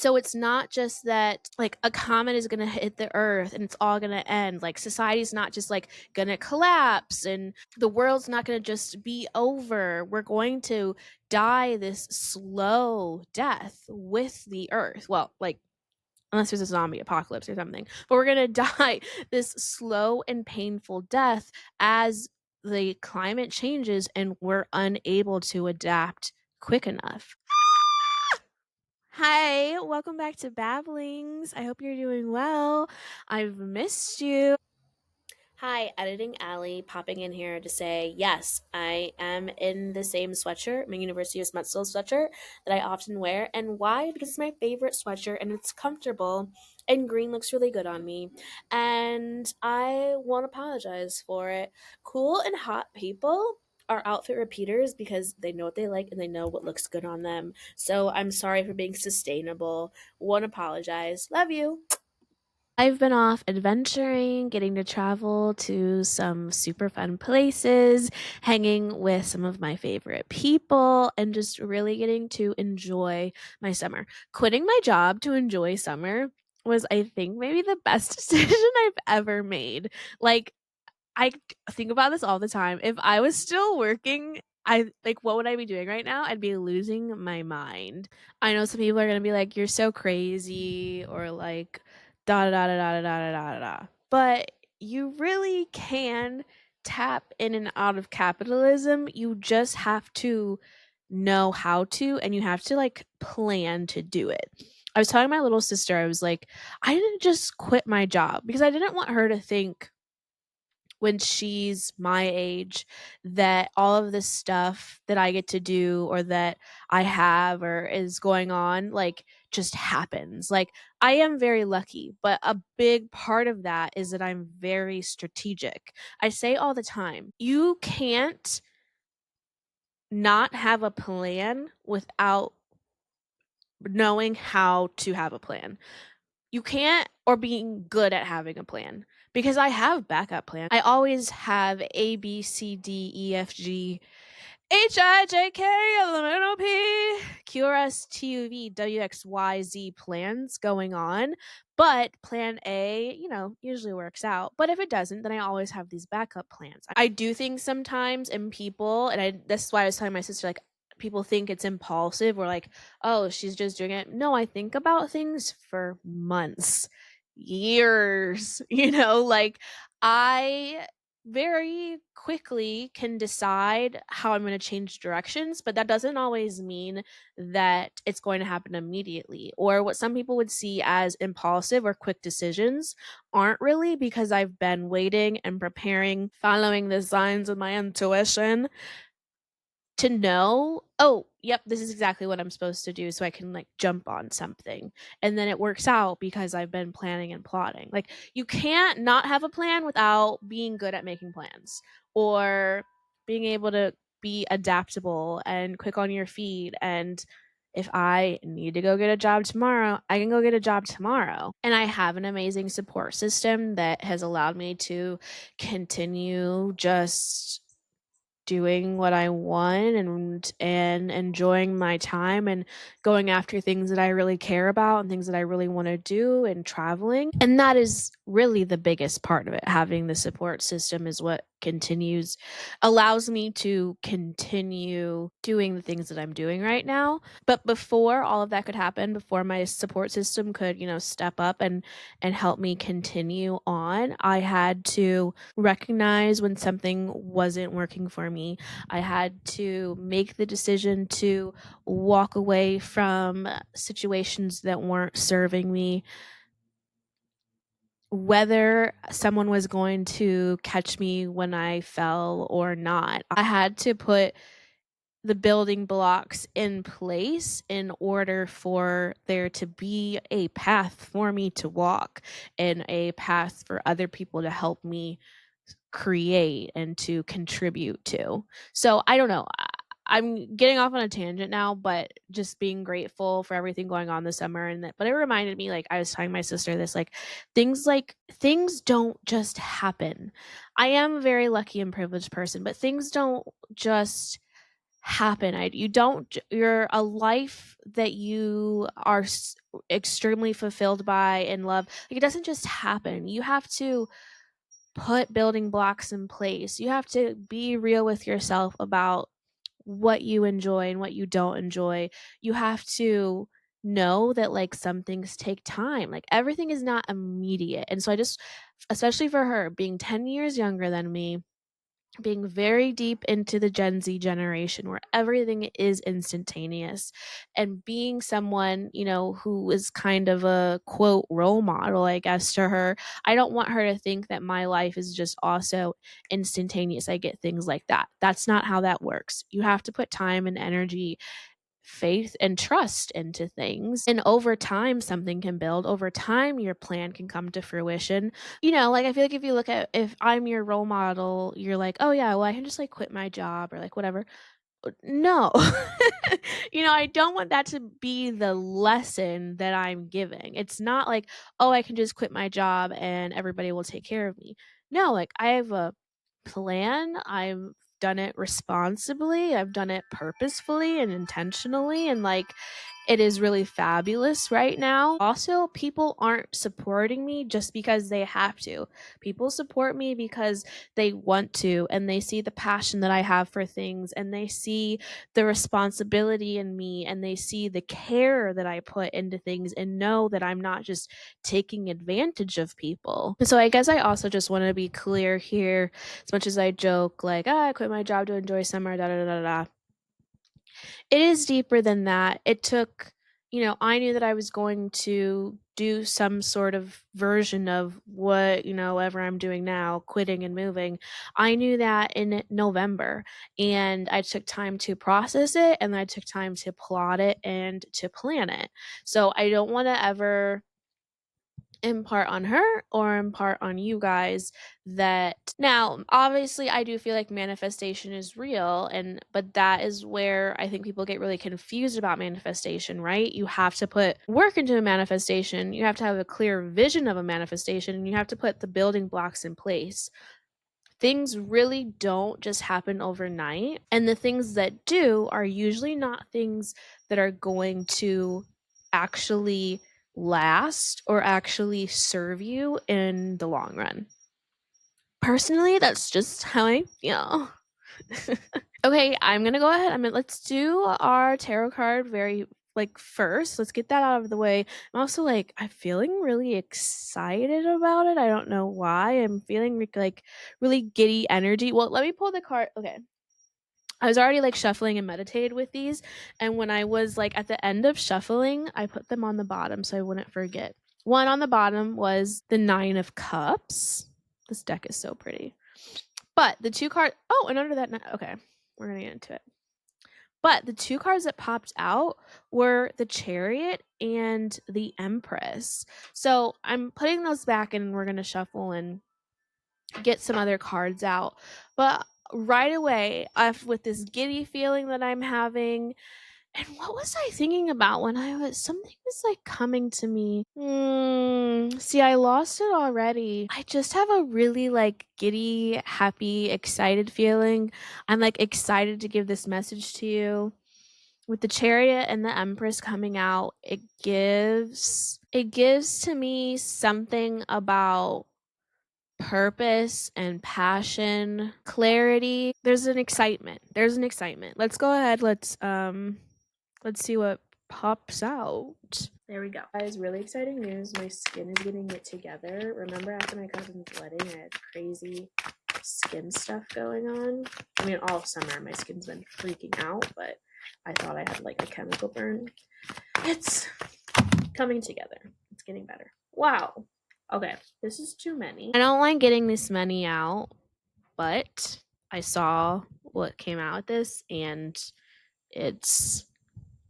So it's not just that like a comet is going to hit the earth and it's all going to end. Like society's not just like going to collapse and the world's not going to just be over. We're going to die this slow death with the earth. Well, like unless there's a zombie apocalypse or something. But we're going to die this slow and painful death as the climate changes and we're unable to adapt quick enough. Hi, welcome back to Babblings. I hope you're doing well. I've missed you. Hi, Editing Alley popping in here to say, yes, I am in the same sweatshirt, my University of Smetsville sweatshirt that I often wear. And why? Because it's my favorite sweatshirt and it's comfortable and green looks really good on me. And I won't apologize for it. Cool and hot people are outfit repeaters because they know what they like and they know what looks good on them. So I'm sorry for being sustainable. Won't apologize. Love you. I've been off adventuring, getting to travel to some super fun places, hanging with some of my favorite people, and just really getting to enjoy my summer. Quitting my job to enjoy summer was, I think, maybe the best decision I've ever made. Like, I think about this all the time. If I was still working, I like what would I be doing right now? I'd be losing my mind. I know some people are gonna be like, "You're so crazy," or like, "Da da da da da da da da da." But you really can tap in and out of capitalism. You just have to know how to, and you have to like plan to do it. I was telling my little sister, I was like, I didn't just quit my job because I didn't want her to think when she's my age that all of this stuff that I get to do or that I have or is going on like just happens. Like I am very lucky, but a big part of that is that I'm very strategic. I say all the time, you can't not have a plan without knowing how to have a plan. You can't or being good at having a plan because I have backup plans. I always have A, B, C, D, E, F, G, H, I, J, K, L, M, N, O, P, Q, R, S, T, U, V, W, X, Y, Z plans going on. But plan A, usually works out. But if it doesn't, then I always have these backup plans. I do things sometimes and people, and this is why I was telling my sister, like, people think it's impulsive or like, oh, she's just doing it. No, I think about things for months, years, like I very quickly can decide how I'm going to change directions, but that doesn't always mean that it's going to happen immediately. Or what some people would see as impulsive or quick decisions aren't really because I've been waiting and preparing, following the signs of my intuition to know, oh, yep, this is exactly what I'm supposed to do so I can like jump on something. And then it works out because I've been planning and plotting. Like you can't not have a plan without being good at making plans or being able to be adaptable and quick on your feet. And if I need to go get a job tomorrow, I can go get a job tomorrow. And I have an amazing support system that has allowed me to continue just doing what I want and enjoying my time and going after things that I really care about and things that I really want to do and traveling. And that is really the biggest part of it. Having the support system is what allows me to continue doing the things that I'm doing right now. But before all of that could happen, before my support system could, step up and help me continue on, I had to recognize when something wasn't working for me. I had to make the decision to walk away from situations that weren't serving me, whether someone was going to catch me when I fell or not. I had to put the building blocks in place in order for there to be a path for me to walk and a path for other people to help me create and to contribute to. So I don't know. I'm getting off on a tangent now, but just being grateful for everything going on this summer and that, but it reminded me, like I was telling my sister this, things don't just happen. I am a very lucky and privileged person, but things don't just happen. You're a life that you are extremely fulfilled by and love. Like, it doesn't just happen. You have to put building blocks in place. You have to be real with yourself about what you enjoy and what you don't enjoy. You have to know that, like, some things take time. Like, everything is not immediate. And so I just, especially for her being 10 years younger than me, being very deep into the Gen Z generation where everything is instantaneous, and being someone, who is kind of a quote role model, I guess, to her. I don't want her to think that my life is just also instantaneous. I get things like that. That's not how that works. You have to put time and energy, faith and trust into things. And over time, something can build. Over time, your plan can come to fruition. Like, I feel like if I'm your role model, you're like, oh yeah, well, I can just like quit my job or like whatever. No. I don't want that to be the lesson that I'm giving. It's not like, oh, I can just quit my job and everybody will take care of me. No, like, I have a plan. I've done it responsibly. I've done it purposefully and intentionally. And like, it is really fabulous right now. Also, people aren't supporting me just because they have to. People support me because they want to, and they see the passion that I have for things, and they see the responsibility in me, and they see the care that I put into things, and know that I'm not just taking advantage of people. So I guess I also just want to be clear here, as much as I joke like, I quit my job to enjoy summer, da da da da. It is deeper than that. It took, I knew that I was going to do some sort of version of what, ever I'm doing now, quitting and moving. I knew that in November, and I took time to process it, and I took time to plot it and to plan it. So I don't want to ever impart on her or impart on you guys that, now obviously I do feel like manifestation is real, but that is where I think people get really confused about manifestation, right? You have to put work into a manifestation, you have to have a clear vision of a manifestation, and you have to put the building blocks in place. Things really don't just happen overnight, and the things that do are usually not things that are going to actually last or actually serve you in the long run. Personally, that's just how I feel. Okay, I'm gonna go ahead. Let's do our tarot card first. Let's get that out of the way. I'm also like, I'm feeling really excited about it. I don't know why. I'm feeling like really giddy energy. Well, let me pull the card. Okay. I was already like shuffling and meditated with these, and when I was like at the end of shuffling, I put them on the bottom so I wouldn't forget. One on the bottom was the 9 of Cups. This deck is so pretty. But the two cards, oh, and under that, okay, we're going to get into it. But the two cards that popped out were the Chariot and the Empress. So I'm putting those back, and we're going to shuffle and get some other cards out. But right away, with this giddy feeling that I'm having, and what was I thinking about when something was like coming to me? See, I lost it already. I just have a really like giddy, happy, excited feeling. I'm like excited to give this message to you. With the Chariot and the Empress coming out, it gives to me something about purpose and passion, clarity. There's an excitement. Let's go ahead. Let's see what pops out. There we go. Guys, really exciting news. My skin is getting it together. Remember after my cousin's wedding, I had crazy skin stuff going on. I mean, all summer my skin's been freaking out, but I thought I had like a chemical burn. It's coming together. It's getting better. Wow. Okay, this is too many. I don't like getting this many out, but I saw what came out with this, and it's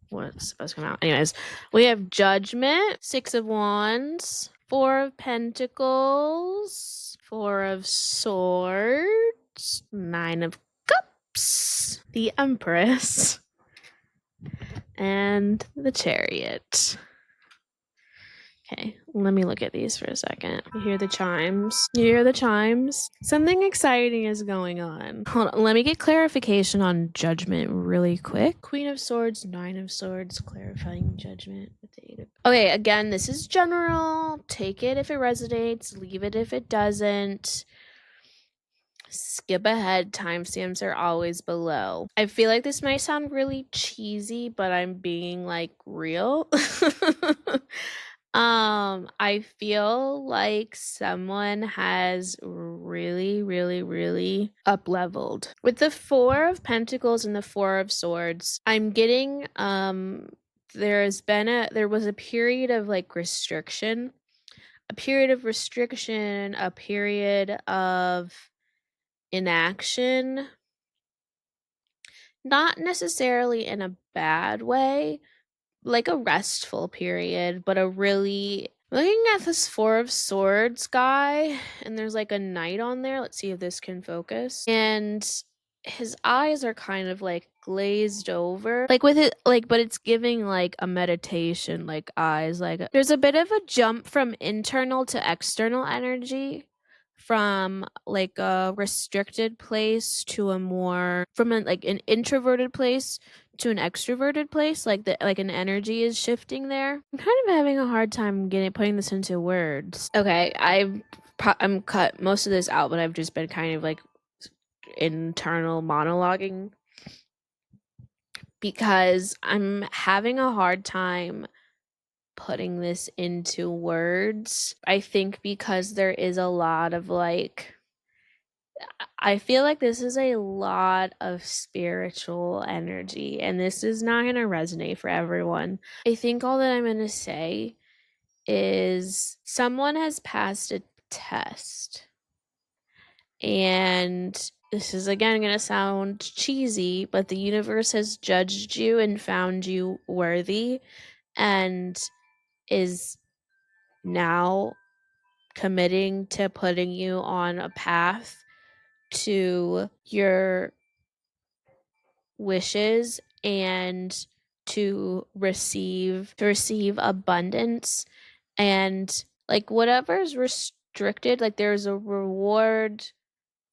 what's supposed to come out. Anyways, we have Judgment, 6 of Wands, 4 of Pentacles, 4 of Swords, 9 of Cups, the Empress, and the Chariot. Okay, let me look at these for a second. You hear the chimes? You hear the chimes? Something exciting is going on. Hold on, let me get clarification on judgment really quick. Queen of Swords, Nine of Swords, clarifying judgment with the Eight of... Okay, again, this is general. Take it if it resonates, leave it if it doesn't. Skip ahead, timestamps are always below. I feel like this might sound really cheesy, but I'm being like real. I feel like someone has really up leveled. With the Four of Pentacles and the Four of Swords, I'm getting there was a period of like restriction, a period of inaction, not necessarily in a bad way, like a restful period, but a really... Looking at this Four of Swords guy, and there's like a knight on there. Let's see if this can focus. And his eyes are kind of like glazed over, like with it, like, but it's giving like a meditation, like eyes, like there's a bit of a jump from internal to external energy, from like a restricted place to a more, from a, like an introverted place to an extroverted place, like the like an energy is shifting there. I'm kind of having a hard time putting this into words. Okay, I'm cut most of this out, but I've just been kind of like internal monologuing because I'm having a hard time putting this into words. I think because there is a lot of like, I feel like this is a lot of spiritual energy, and this is not going to resonate for everyone. I think all that I'm going to say is someone has passed a test, and this is again going to sound cheesy, but the universe has judged you and found you worthy and is now committing to putting you on a path to your wishes and to receive abundance, and like whatever's restricted, like there's a reward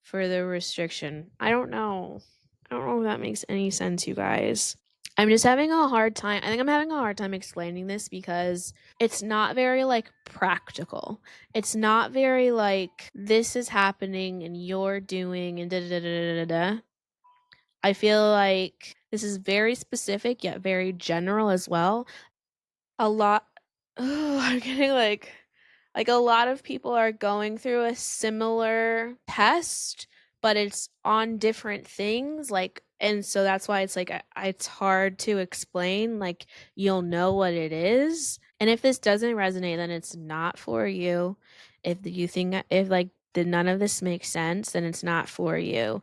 for the restriction. I don't know if that makes any sense, you guys. I'm just having a hard time. I think I'm having a hard time explaining this because it's not very like practical. It's not very like this is happening and you're doing and da da da da da da. I feel like this is very specific yet very general as well. A lot I'm getting like a lot of people are going through a similar test, but it's on different things, like, and so that's why it's like it's hard to explain. Like, you'll know what it is, and if this doesn't resonate, then it's not for you. If you think, if like did none of this make sense, then it's not for you.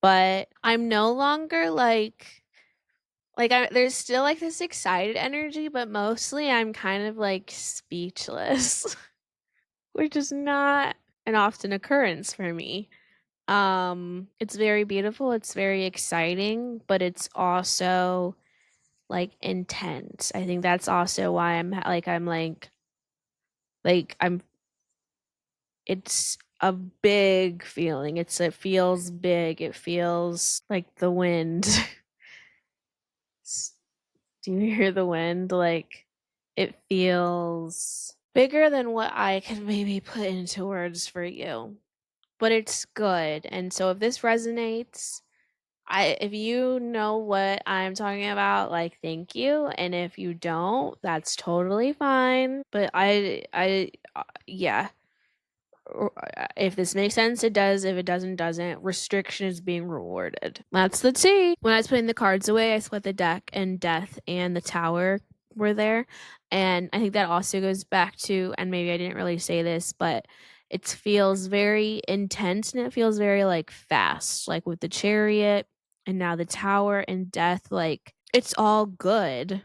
But I'm no longer like there's still like this excited energy, but mostly I'm kind of like speechless, which is not an often occurrence for me. It's very beautiful, it's very exciting, but it's also like intense. I think that's also why I'm it's a big feeling. It feels big. It feels like the wind. Do you hear the wind? Like, it feels bigger than what I can maybe put into words for you. But it's good. And so if this resonates, if you know what I'm talking about, like, thank you. And if you don't, that's totally fine. But yeah. If this makes sense, it does. If it doesn't. Restriction is being rewarded. That's the tea. When I was putting the cards away, I split the deck, and Death and the Tower were there. And I think that also goes back to, and maybe I didn't really say this, but it feels very intense and it feels very like fast, like with the Chariot and now the Tower and Death. Like, it's all good,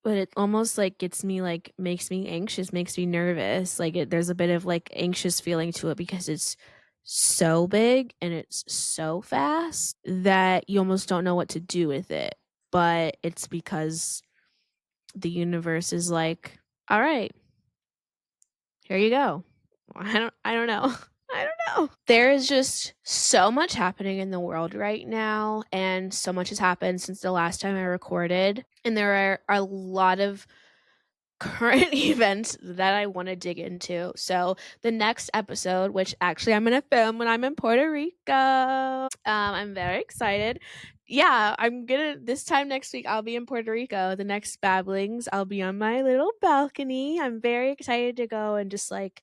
but it almost like gets me, like, makes me anxious, makes me nervous. Like, there's a bit of like anxious feeling to it because it's so big and it's so fast that you almost don't know what to do with it. But it's because the universe is like, All right. Here you go. I don't know. I don't know. There is just so much happening in the world right now, and so much has happened since the last time I recorded. And there are a lot of current events that I want to dig into. So the next episode, which actually I'm going to film when I'm in Puerto Rico. I'm very excited. Yeah, this time next week, I'll be in Puerto Rico. The next Babblings, I'll be on my little balcony. I'm very excited to go and just like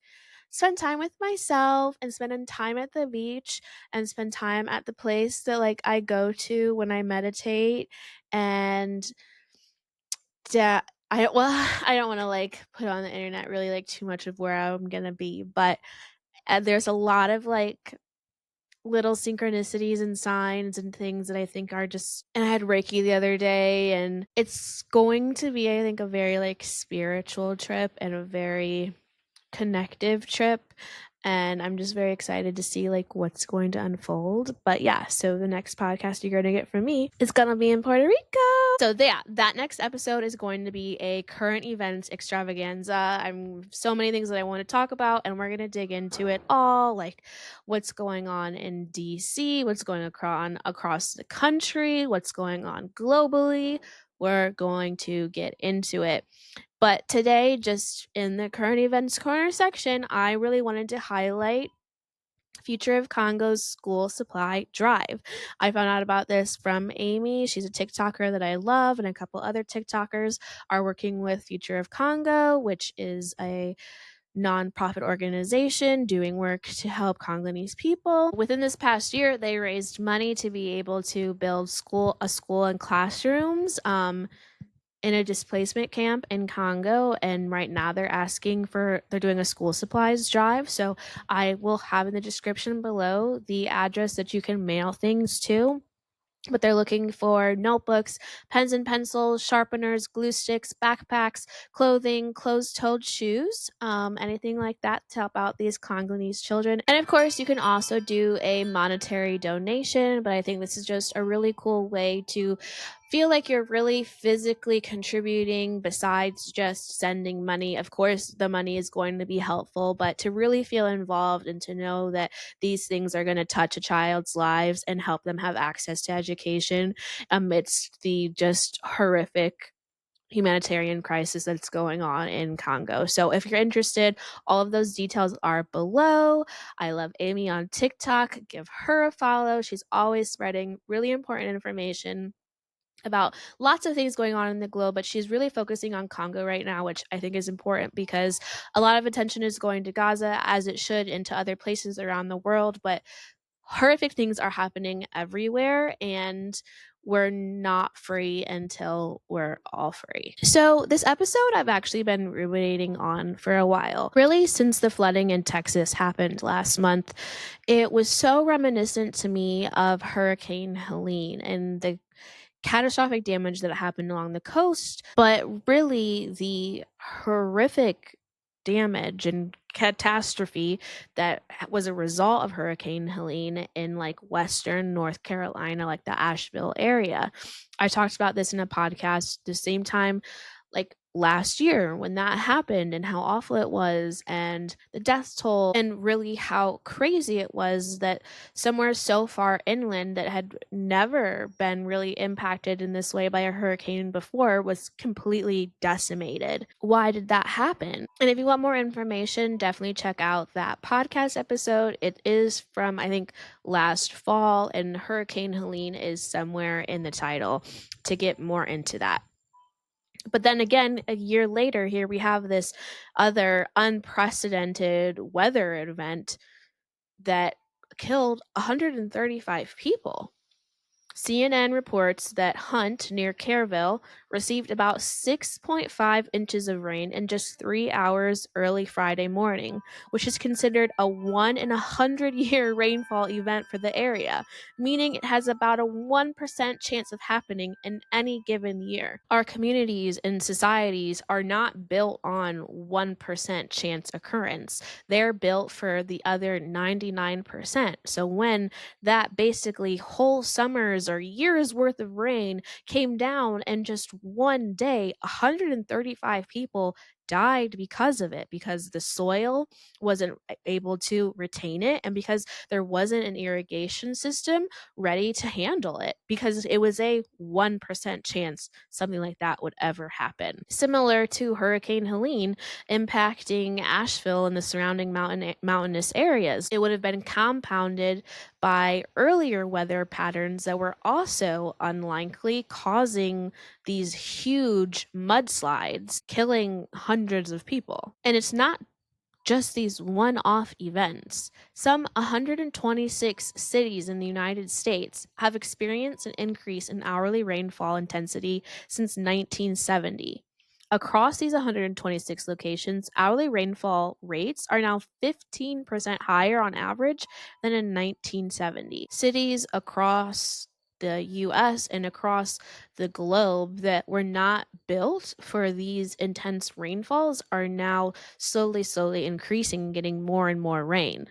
spend time with myself and spending time at the beach and spend time at the place that like I go to when I meditate. And yeah, I don't want to like put on the internet really like too much of where I'm gonna be, but there's a lot of like little synchronicities and signs and things that I think are just. And I had Reiki the other day, and it's going to be, I think, a very like spiritual trip and a very connective trip, and I'm just very excited to see like what's going to unfold. But yeah, so the next podcast you're going to get from me is going to be in Puerto Rico. So yeah, that next episode is going to be a current events extravaganza. I'm so many things that I want to talk about, and we're going to dig into it all, like what's going on in DC, what's going on across the country, what's going on globally. We're going to get into it. But today, just in the current events corner section, I really wanted to highlight Future of Congo's school supply drive. I found out about this from Amy. She's a TikToker that I love, and a couple other TikTokers are working with Future of Congo, which is a nonprofit organization doing work to help Congolese people. Within this past year, they raised money to be able to build a school and classrooms. In a displacement camp in Congo, and right now they're doing a school supplies drive. So I will have in the description below the address that you can mail things to. But they're looking for notebooks, pens and pencils, sharpeners, glue sticks, backpacks, clothing, closed-toed shoes, anything like that to help out these Congolese children. And of course, you can also do a monetary donation, but I think this is just a really cool way to feel like you're really physically contributing besides just sending money. Of course, the money is going to be helpful, but to really feel involved and to know that these things are going to touch a child's lives and help them have access to education amidst the just horrific humanitarian crisis that's going on in Congo. So if you're interested, all of those details are below. I love Amy on TikTok. Give her a follow. She's always spreading really important information about lots of things going on in the globe, but she's really focusing on Congo right now, which I think is important because a lot of attention is going to Gaza, as it should, and to other places around the world. But horrific things are happening everywhere, and we're not free until we're all free. So this episode I've actually been ruminating on for a while, really since the flooding in Texas happened last month. It was so reminiscent to me of Hurricane Helene and the catastrophic damage that happened along the coast, but really the horrific damage and catastrophe that was a result of Hurricane Helene in like western North Carolina, like the Asheville area. I talked about this in a podcast the same time like last year when that happened, and how awful it was, and the death toll, and really how crazy it was that somewhere so far inland that had never been really impacted in this way by a hurricane before was completely decimated. Why did that happen? And if you want more information, definitely check out that podcast episode. It is from, I think, last fall, and Hurricane Helene is somewhere in the title to get more into that. But then again, a year later, here we have this other unprecedented weather event that killed 135 people. CNN reports that Hunt, near Kerrville, received about 6.5 inches of rain in just 3 hours early Friday morning, which is considered a 1 in 100-year rainfall event for the area, meaning it has about a 1% chance of happening in any given year. Our communities and societies are not built on 1% chance occurrence. They're built for the other 99%. So when that basically whole summers or years worth of rain came down, and just one day 135 people died because of it, because the soil wasn't able to retain it, and because there wasn't an irrigation system ready to handle it, because it was a 1% chance something like that would ever happen. Similar to Hurricane Helene impacting Asheville and the surrounding mountainous areas, it would have been compounded by earlier weather patterns that were also unlikely, causing these huge mudslides, killing hundreds of people. And it's not just these one off events. Some 126 cities in the United States have experienced an increase in hourly rainfall intensity since 1970. Across these 126 locations, hourly rainfall rates are now 15% higher on average than in 1970. Cities across the US and across the globe that were not built for these intense rainfalls are now slowly increasing and getting more and more rain.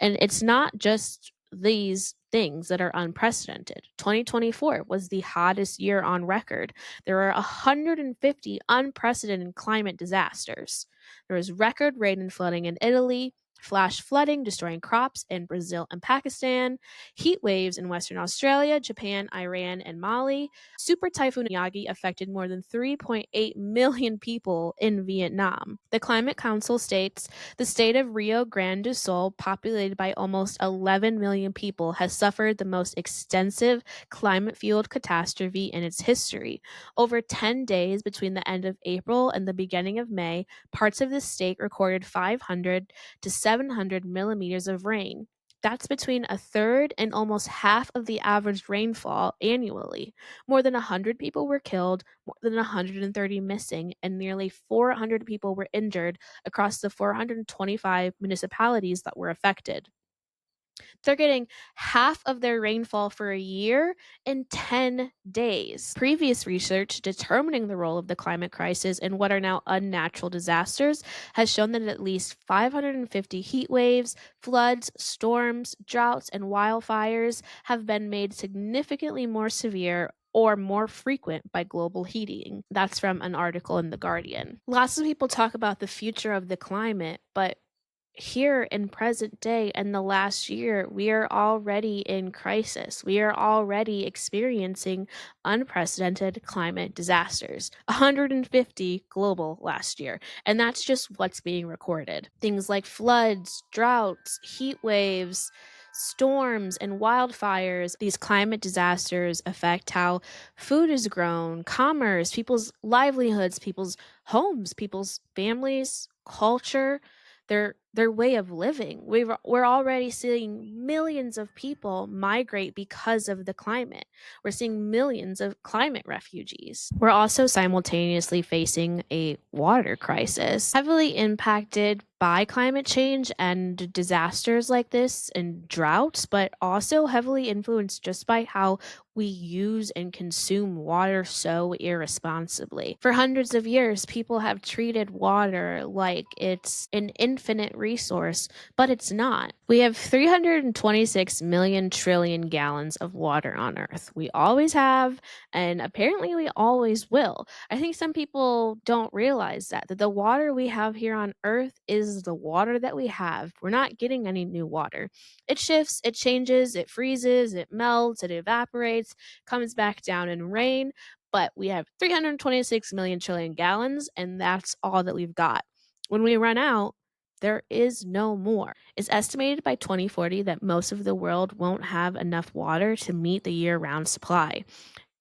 And it's not just these things that are unprecedented. 2024 was the hottest year on record. There are 150 unprecedented climate disasters. There was record rain and flooding in Italy, flash flooding destroying crops in Brazil and Pakistan, heat waves in Western Australia, Japan, Iran, and Mali. Super Typhoon Yagi affected more than 3.8 million people in Vietnam. The Climate Council states the state of Rio Grande do Sul, populated by almost 11 million people, has suffered the most extensive climate-fueled catastrophe in its history. Over 10 days between the end of April and the beginning of May, parts of the state recorded 500 to 700 millimeters of rain. That's between a third and almost half of the average rainfall annually. More than 100 people were killed, more than 130 missing, and nearly 400 people were injured across the 425 municipalities that were affected. They're getting half of their rainfall for a year in 10 days. Previous research determining the role of the climate crisis in what are now unnatural disasters has shown that at least 550 heat waves, floods, storms, droughts, and wildfires have been made significantly more severe or more frequent by global heating. That's from an article in The Guardian. Lots of people talk about the future of the climate, but here in present day and the last year, we are already in crisis. We are already experiencing unprecedented climate disasters. 150 global last year. And that's just what's being recorded. Things like floods, droughts, heat waves, storms, and wildfires. These climate disasters affect how food is grown, commerce, people's livelihoods, people's homes, people's families, culture, their way of living. We're already seeing millions of people migrate because of the climate. We're seeing millions of climate refugees. We're also simultaneously facing a water crisis, heavily impacted by climate change and disasters like this and droughts, but also heavily influenced just by how we use and consume water so irresponsibly. For hundreds of years, people have treated water like it's an infinite resource, but it's not. We have 326 million trillion gallons of water on Earth. We always have, and apparently we always will. I think some people don't realize that the water we have here on Earth is the water that we have. We're not getting any new water. It shifts, it changes, it freezes, it melts, it evaporates, comes back down in rain, but we have 326 million trillion gallons, and that's all that we've got. When we run out, there is no more. It's estimated by 2040 that most of the world won't have enough water to meet the year-round supply.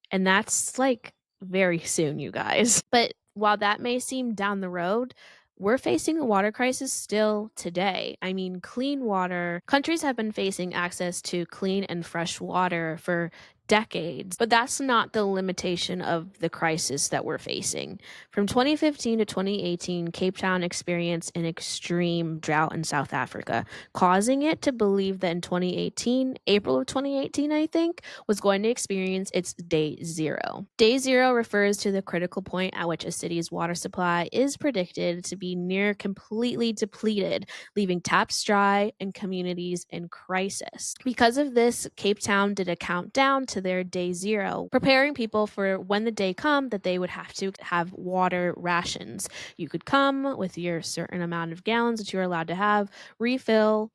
And that's like very soon, you guys. But while that may seem down the road, we're facing a water crisis still today. I mean, clean water, countries have been facing access to clean and fresh water for decades, but that's not the limitation of the crisis that we're facing. From 2015 to 2018, Cape Town experienced an extreme drought in South Africa, causing it to believe that in 2018, April of 2018, I think, was going to experience its day zero. Day zero refers to the critical point at which a city's water supply is predicted to be near completely depleted, leaving taps dry and communities in crisis. Because of this, Cape Town did a countdown to to their day zero, preparing people for when the day come that they would have to have water rations. You could come with your certain amount of gallons that you're allowed to have, refill,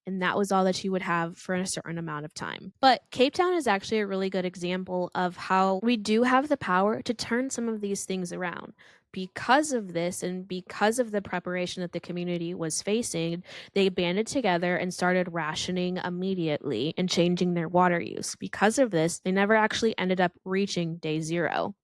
and that was all that you would have for a certain amount of time. But Cape Town is actually a really good example of how we do have the power to turn some of these things around. Because of this and because of the preparation that the community was facing, they banded together and started rationing immediately and changing their water use. Because of this, they never actually ended up reaching day zero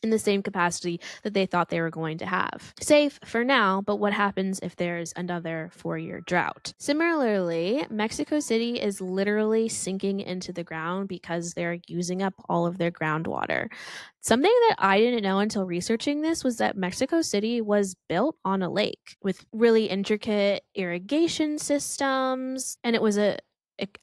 in the same capacity that they thought they were going to have. Safe for now, but what happens if there's another 4-year drought? Similarly, Mexico City is literally sinking into the ground because they're using up all of their groundwater. Something that I didn't know until researching this was that Mexico City was built on a lake with really intricate irrigation systems, and it was a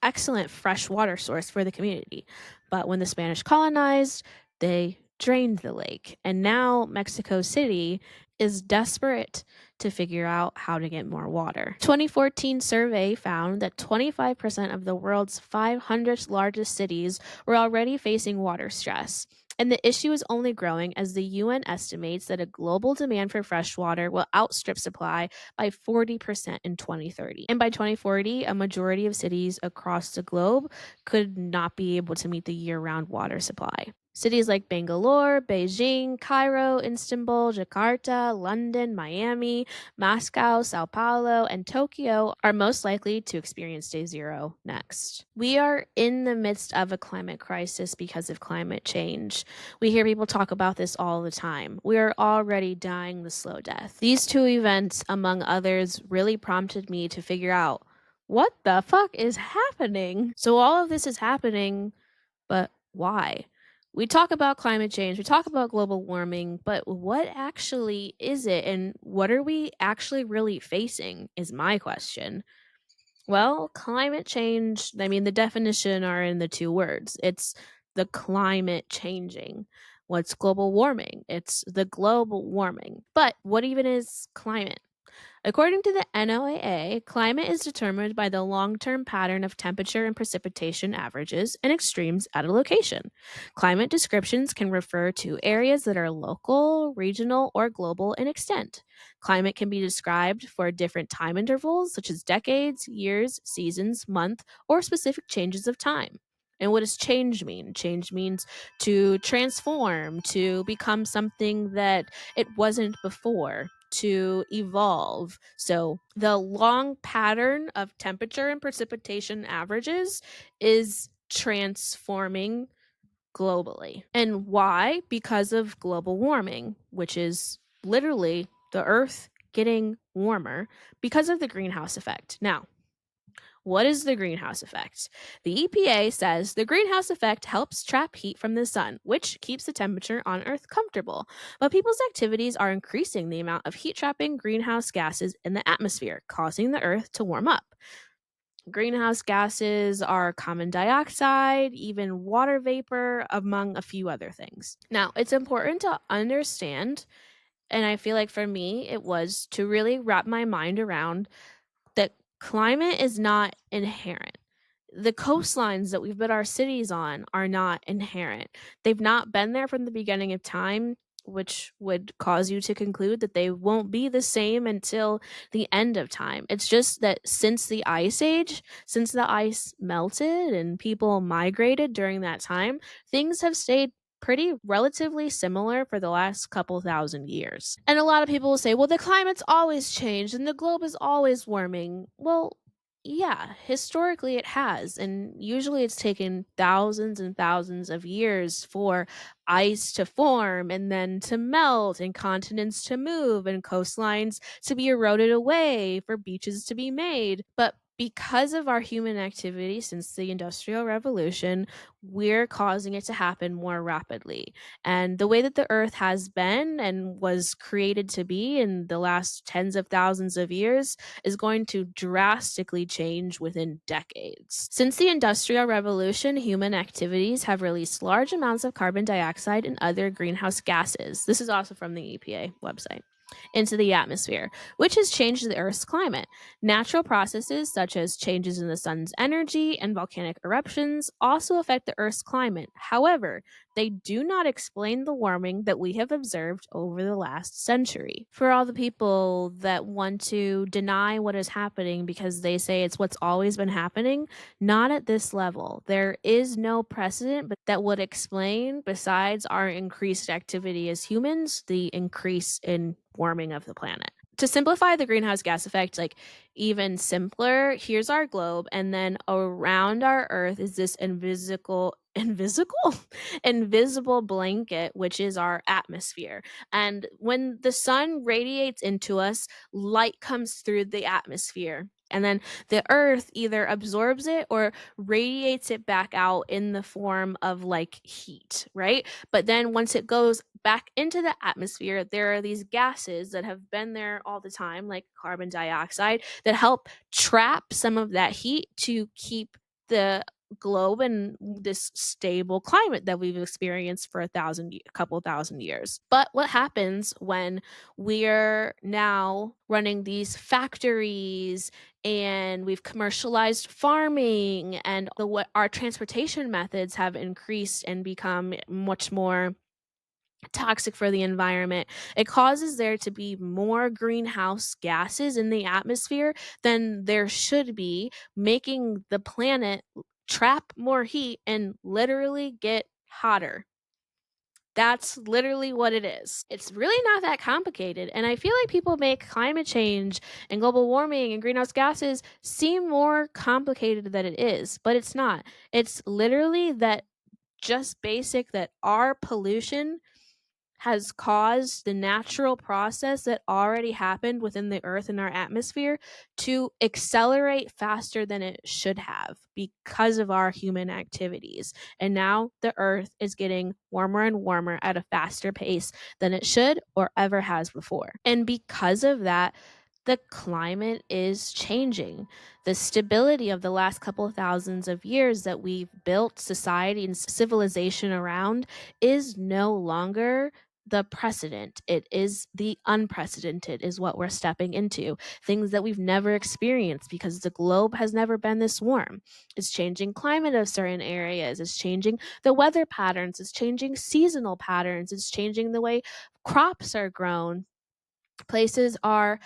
excellent fresh water source for the community. But when the Spanish colonized, they drained the lake. And now Mexico City is desperate to figure out how to get more water. 2014 survey found that 25% of the world's 500 largest cities were already facing water stress. And the issue is only growing as the UN estimates that a global demand for fresh water will outstrip supply by 40% in 2030. And by 2040, a majority of cities across the globe could not be able to meet the year-round water supply. Cities like Bangalore, Beijing, Cairo, Istanbul, Jakarta, London, Miami, Moscow, Sao Paulo, and Tokyo are most likely to experience day zero next. We are in the midst of a climate crisis because of climate change. We hear people talk about this all the time. We are already dying the slow death. These two events, among others, really prompted me to figure out what the fuck is happening. So all of this is happening, but why? We talk about climate change, we talk about global warming, but what actually is it and what are we actually really facing is my question. Well, climate change, I mean, the definition are in the two words. It's the climate changing. What's global warming? It's the global warming. But what even is climate? According to the NOAA, climate is determined by the long-term pattern of temperature and precipitation averages and extremes at a location. Climate descriptions can refer to areas that are local, regional, or global in extent. Climate can be described for different time intervals, such as decades, years, seasons, month, or specific changes of time. And what does change mean? Change means to transform, to become something that it wasn't before, to evolve. So the long pattern of temperature and precipitation averages is transforming globally. And why? Because of global warming, which is literally the earth getting warmer because of the greenhouse effect. Now, what is the greenhouse effect? The EPA says the greenhouse effect helps trap heat from the sun, which keeps the temperature on Earth comfortable. But people's activities are increasing the amount of heat trapping greenhouse gases in the atmosphere, causing the Earth to warm up. Greenhouse gases are carbon dioxide, even water vapor, among a few other things. Now, it's important to understand, and I feel like for me, it was to really wrap my mind around that climate is not inherent. The coastlines that we've built our cities on are not inherent. They've not been there from the beginning of time, which would cause you to conclude that they won't be the same until the end of time. It's just that since the ice age, since the ice melted and people migrated during that time, things have stayed pretty relatively similar for the last couple thousand years. And a lot of people will say, well, the climate's always changed and the globe is always warming. Well, yeah, historically it has. And usually it's taken thousands and thousands of years for ice to form and then to melt and continents to move and coastlines to be eroded away for beaches to be made. But because of our human activity since the Industrial Revolution, we're causing it to happen more rapidly. And the way that the Earth has been and was created to be in the last tens of thousands of years is going to drastically change within decades. Since the Industrial Revolution, human activities have released large amounts of carbon dioxide and other greenhouse gases. This is also from the EPA website. into the atmosphere, which has changed the Earth's climate. Natural processes such as changes in the sun's energy and volcanic eruptions also affect the Earth's climate. However, they do not explain the warming that we have observed over the last century. For all the people that want to deny what is happening because they say it's what's always been happening, not at this level. There is no precedent that would explain, besides our increased activity as humans, the increase in warming of the planet. To simplify the greenhouse gas effect, like even simpler, here's our globe, and then around our Earth is this invisible blanket, which is our atmosphere. And when the sun radiates into us, light comes through the atmosphere. And then the Earth either absorbs it or radiates it back out in the form of like heat, right? But then once it goes back into the atmosphere, there are these gases that have been there all the time, like carbon dioxide, that help trap some of that heat to keep the globe in this stable climate that we've experienced for a couple thousand years. But what happens when we're now running these factories and we've commercialized farming and our transportation methods have increased and become much more toxic for the environment? It causes there to be more greenhouse gases in the atmosphere than there should be, making the planet trap more heat and literally get hotter. That's literally what it is. It's really not that complicated. And I feel like people make climate change and global warming and greenhouse gases seem more complicated than it is, but it's not. It's literally that just basic that our pollution has caused the natural process that already happened within the earth and our atmosphere to accelerate faster than it should have because of our human activities. And now the earth is getting warmer and warmer at a faster pace than it should or ever has before. And because of that, the climate is changing. The stability of the last couple of thousands of years that we've built society and civilization around is no longer the precedent. It is the unprecedented, is what we're stepping into. Things that we've never experienced because the globe has never been this warm. It's changing climate of certain areas. It's changing the weather patterns. It's changing seasonal patterns. It's changing the way crops are grown. Places are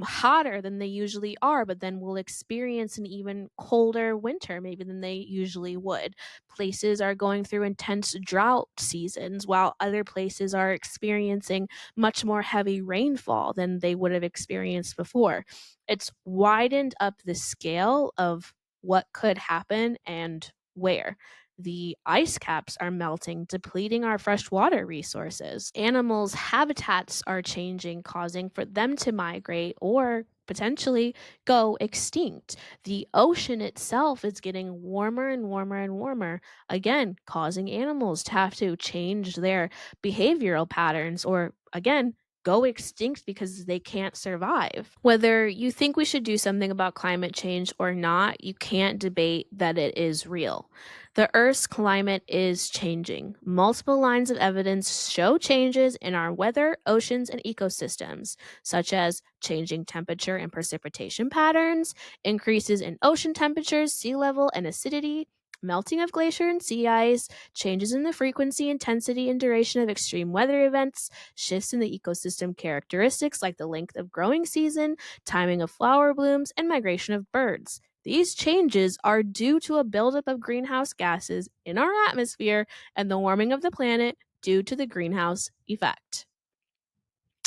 hotter than they usually are, but then will experience an even colder winter maybe than they usually would. Places are going through intense drought seasons, while other places are experiencing much more heavy rainfall than they would have experienced before. It's widened up the scale of what could happen and where. The ice caps are melting, depleting our freshwater resources. Animals' habitats are changing, causing for them to migrate or potentially go extinct. The ocean itself is getting warmer and warmer and warmer, again, causing animals to have to change their behavioral patterns or, again, go extinct because they can't survive. Whether you think we should do something about climate change or not, you can't debate that it is real. The Earth's climate is changing. Multiple lines of evidence show changes in our weather, oceans, and ecosystems, such as changing temperature and precipitation patterns, increases in ocean temperatures, sea level, and acidity, melting of glacier and sea ice, changes in the frequency, intensity, and duration of extreme weather events, shifts in the ecosystem characteristics like the length of growing season, timing of flower blooms, and migration of birds. These changes are due to a buildup of greenhouse gases in our atmosphere and the warming of the planet due to the greenhouse effect.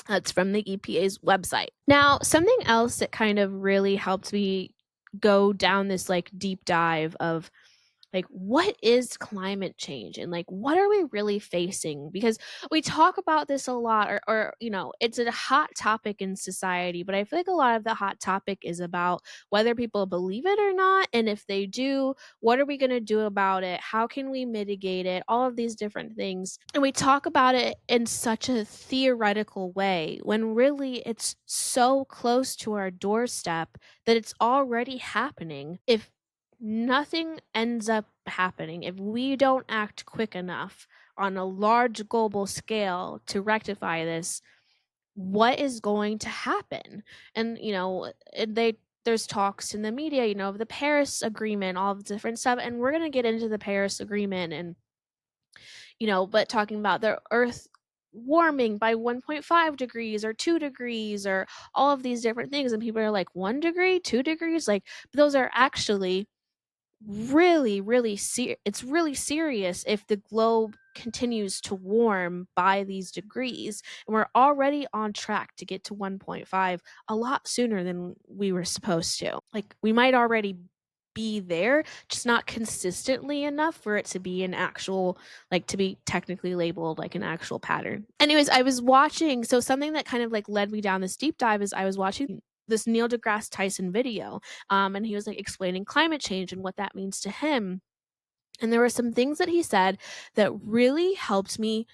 That's from the EPA's website. Now, something else that kind of really helped me go down this like deep dive of like what is climate change and like what are we really facing, because we talk about this a lot, or it's a hot topic in society, but I feel like a lot of the hot topic is about whether people believe it or not, and if they do, what are we going to do about it, how can we mitigate it, all of these different things. And we talk about it in such a theoretical way when really it's so close to our doorstep that it's already happening. If nothing ends up happening, if we don't act quick enough on a large global scale to rectify this, what is going to happen. And there's talks in the media, of the Paris Agreement, all of the different stuff, and we're going to get into the Paris Agreement, and but talking about the earth warming by 1.5 degrees or 2 degrees or all of these different things, and people are like, 1 degree, 2 degrees, like, but those are actually really, really it's really serious if the globe continues to warm by these degrees, and we're already on track to get to 1.5 a lot sooner than we were supposed to. Like, we might already be there, just not consistently enough for it to be an actual, like, to be technically labeled like an actual pattern. Anyways, I was watching, so something that kind of like led me down this deep dive is I was watching this Neil deGrasse Tyson video, and he was like explaining climate change and what that means to him. And there were some things that he said that really helped me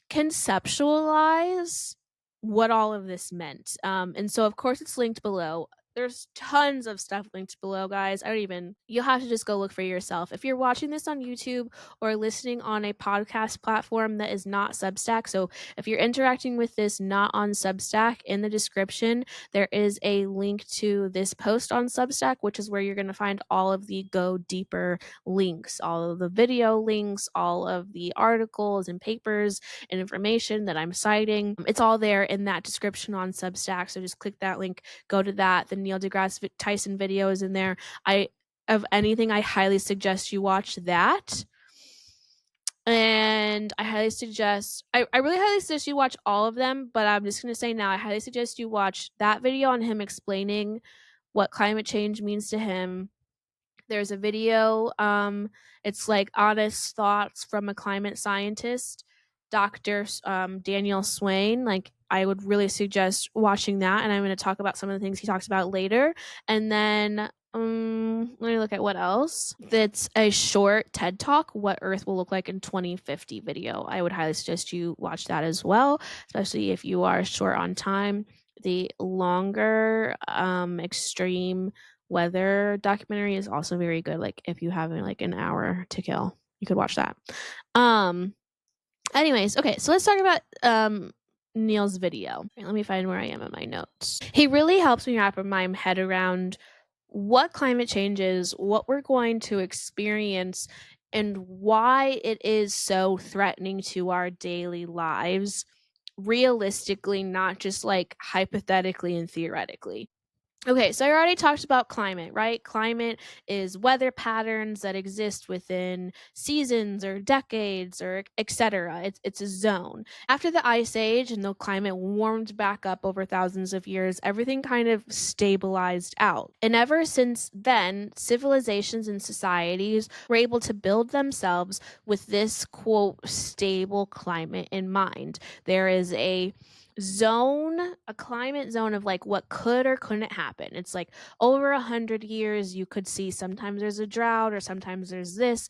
conceptualize what all of this meant. And so, of course, it's linked below. There's tons of stuff linked below, guys. You'll have to just go look for yourself. If you're watching this on YouTube or listening on a podcast platform that is not Substack, so if you're interacting with this not on Substack, in the description, there is a link to this post on Substack, which is where you're going to find all of the go deeper links, all of the video links, all of the articles and papers and information that I'm citing. It's all there in that description on Substack. So just click that link, go to that. The Neil deGrasse Tyson video is in there. Of anything, I highly suggest you watch that. And I highly suggest, I really highly suggest you watch all of them, but I'm just going to say now, I highly suggest you watch that video on him explaining what climate change means to him. There's a video, it's like honest thoughts from a climate scientist, Dr. Daniel Swain. Like, I would really suggest watching that, and I'm going to talk about some of the things he talks about later. And then let me look at what else. That's a short TED Talk, What Earth Will Look Like in 2050 video. I would highly suggest you watch that as well, especially if you are short on time. The longer extreme weather documentary is also very good. Like, if you have like an hour to kill, you could watch that. Anyways, okay, so let's talk about Neil's video. Okay, let me find where I am in my notes. He really helps me wrap my head around what climate change is, what we're going to experience, and why it is so threatening to our daily lives, realistically, not just like hypothetically and theoretically. Okay, so I already talked about climate, right? Climate is weather patterns that exist within seasons or decades or etc. It's a zone. After the Ice Age and the climate warmed back up over thousands of years, everything kind of stabilized out. And ever since then, civilizations and societies were able to build themselves with this, quote, stable climate in mind. There is a climate zone of like what could or couldn't happen. It's like over 100 years, you could see sometimes there's a drought or sometimes there's this.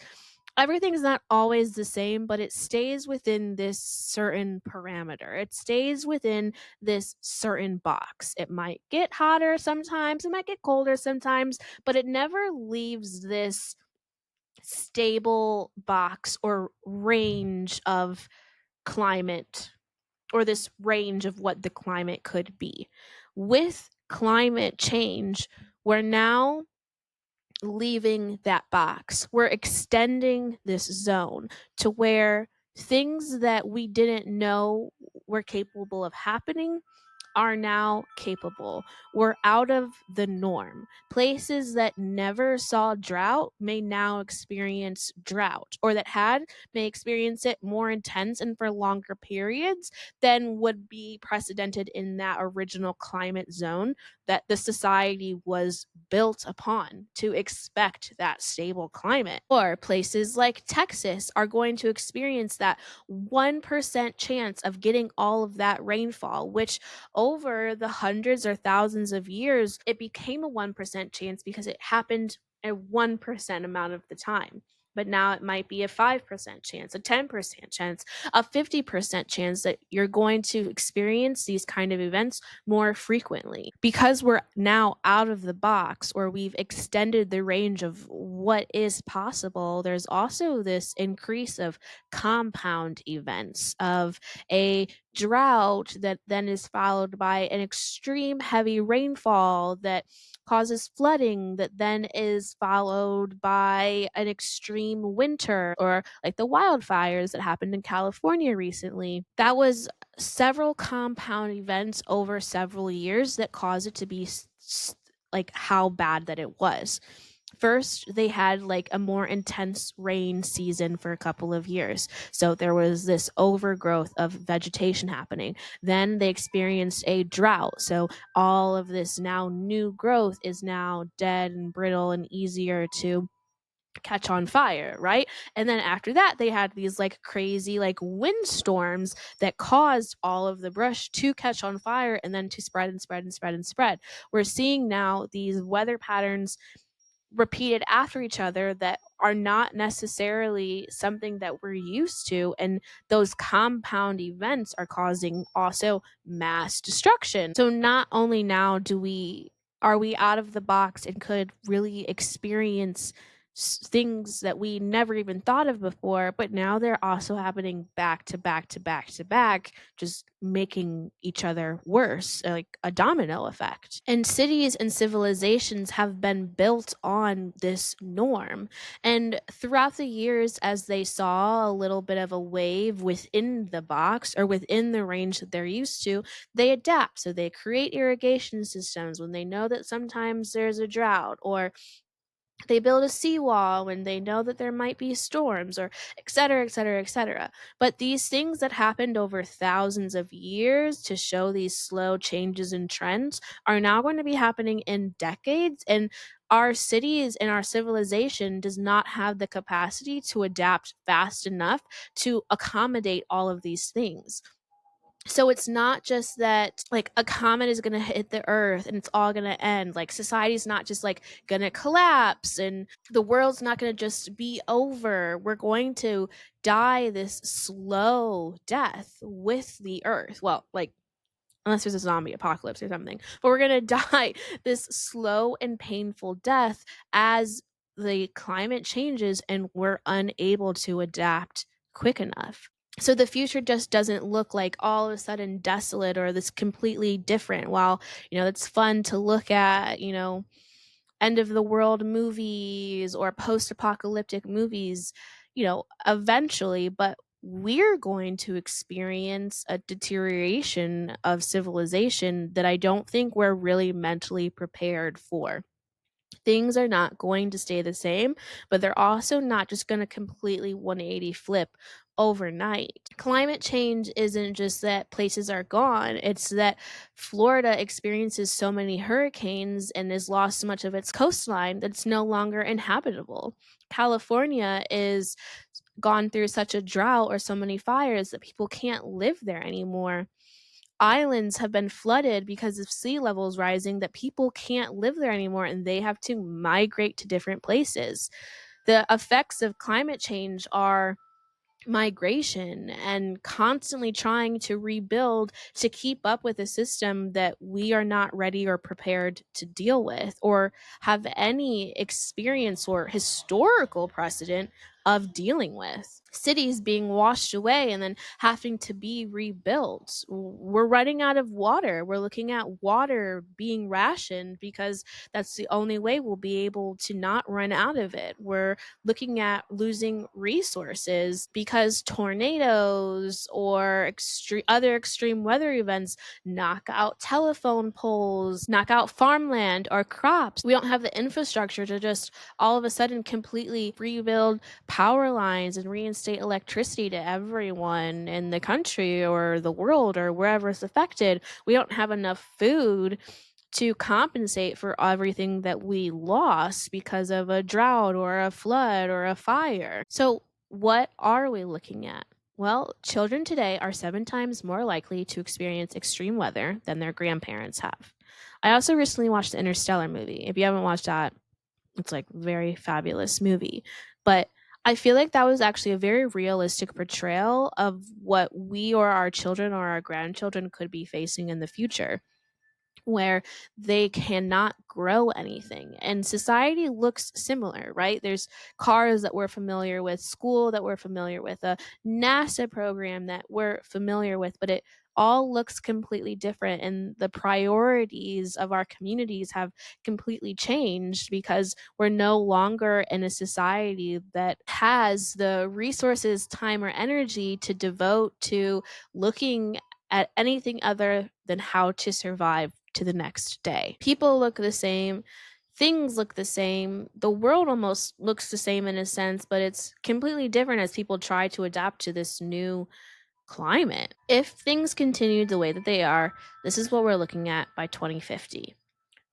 Everything's not always the same, but it stays within this certain parameter. It stays within this certain box. It might get hotter sometimes, it might get colder sometimes, but it never leaves this stable box or range of climate, or this range of what the climate could be. With climate change, we're now leaving that box. We're extending this zone to where things that we didn't know were capable of happening are now capable. We're out of the norm. Places that never saw drought may now experience drought, or that had may experience it more intense and for longer periods than would be precedented in that original climate zone that the society was built upon to expect that stable climate. Or places like Texas are going to experience that 1% chance of getting all of that rainfall, which over the hundreds or thousands of years, it became a 1% chance because it happened a 1% amount of the time. But now it might be a 5% chance, a 10% chance, a 50% chance that you're going to experience these kind of events more frequently. Because we're now out of the box, or we've extended the range of what is possible, there's also this increase of compound events of a drought that then is followed by an extreme heavy rainfall that causes flooding that then is followed by an extreme winter, or like the wildfires that happened in California recently. That was several compound events over several years that caused it to be like how bad that it was. First, they had like a more intense rain season for a couple of years. So there was this overgrowth of vegetation happening. Then they experienced a drought. So all of this now new growth is now dead and brittle and easier to catch on fire, right? And then after that, they had these like crazy like windstorms that caused all of the brush to catch on fire and then to spread and spread and spread and spread. We're seeing now these weather patterns repeated after each other that are not necessarily something that we're used to, and those compound events are causing also mass destruction. So not only now do we are we out of the box and could really experience things that we never even thought of before, but now they're also happening back to back to back to back, just making each other worse, like a domino effect. And cities and civilizations have been built on this norm. And throughout the years, as they saw a little bit of a wave within the box or within the range that they're used to, they adapt. So they create irrigation systems when they know that sometimes there's a drought, or they build a seawall when they know that there might be storms, or et cetera, et cetera, et cetera. But these things that happened over thousands of years to show these slow changes and trends are now going to be happening in decades. And our cities and our civilization does not have the capacity to adapt fast enough to accommodate all of these things. So it's not just that like a comet is going to hit the earth and it's all going to end. Like society's not just like going to collapse and the world's not going to just be over. We're going to die this slow death with the earth. Well, like unless there's a zombie apocalypse or something. But we're going to die this slow and painful death as the climate changes and we're unable to adapt quick enough. So the future just doesn't look like all of a sudden desolate or this completely different. While, it's fun to look at, end of the world movies or post apocalyptic movies, eventually, but we're going to experience a deterioration of civilization that I don't think we're really mentally prepared for. Things are not going to stay the same, but they're also not just going to completely 180 flip overnight. Climate change isn't just that places are gone, it's that Florida experiences so many hurricanes and has lost so much of its coastline that it's no longer inhabitable. California is gone through such a drought or so many fires that people can't live there anymore. Islands have been flooded because of sea levels rising that people can't live there anymore and they have to migrate to different places. The effects of climate change are migration and constantly trying to rebuild to keep up with a system that we are not ready or prepared to deal with or have any experience or historical precedent of dealing with. Cities being washed away and then having to be rebuilt. We're running out of water. We're looking at water being rationed because that's the only way we'll be able to not run out of it. We're looking at losing resources because tornadoes or other extreme weather events knock out telephone poles, knock out farmland or crops. We don't have the infrastructure to just all of a sudden completely rebuild power lines and reinstate electricity to everyone in the country or the world or wherever it's affected. We don't have enough food to compensate for everything that we lost because of a drought or a flood or a fire. So, what are we looking at? Well, children today are 7 times more likely to experience extreme weather than their grandparents have. I also recently watched the Interstellar movie. If you haven't watched that, it's like a very fabulous movie. But I feel like that was actually a very realistic portrayal of what we or our children or our grandchildren could be facing in the future. where they cannot grow anything. And society looks similar, right? There's cars that we're familiar with, school that we're familiar with, a NASA program that we're familiar with, but it all looks completely different. And the priorities of our communities have completely changed because we're no longer in a society that has the resources, time, or energy to devote to looking at anything other than how to survive to the next day. People look the same, things look the same, the world almost looks the same in a sense, but it's completely different as people try to adapt to this new climate. If things continue the way that they are, this is what we're looking at by 2050.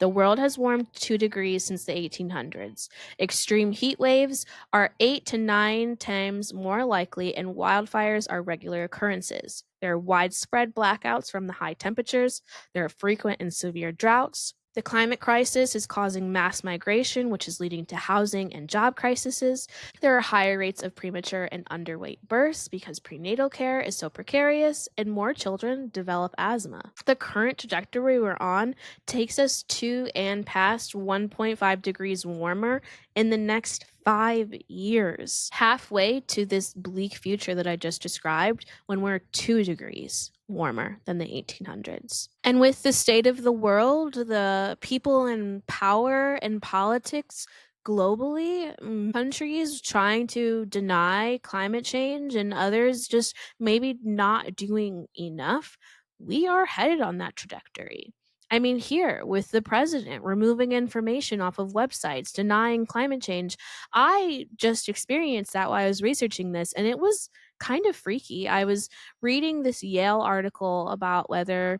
The world has warmed 2 degrees since the 1800s. Extreme heat waves are 8 to 9 times more likely, and wildfires are regular occurrences. There are widespread blackouts from the high temperatures. There are frequent and severe droughts. The climate crisis is causing mass migration, which is leading to housing and job crises. There are higher rates of premature and underweight births because prenatal care is so precarious, and more children develop asthma. The current trajectory we're on takes us to and past 1.5 degrees warmer in the next 5 years, halfway to this bleak future that I just described when we're 2 degrees warmer than the 1800s. And with the state of the world, the people in power and politics globally, countries trying to deny climate change and others just maybe not doing enough, we are headed on that trajectory. I mean, here with the president removing information off of websites, denying climate change, I just experienced that while I was researching this, and it was kind of freaky. I was reading this Yale article about whether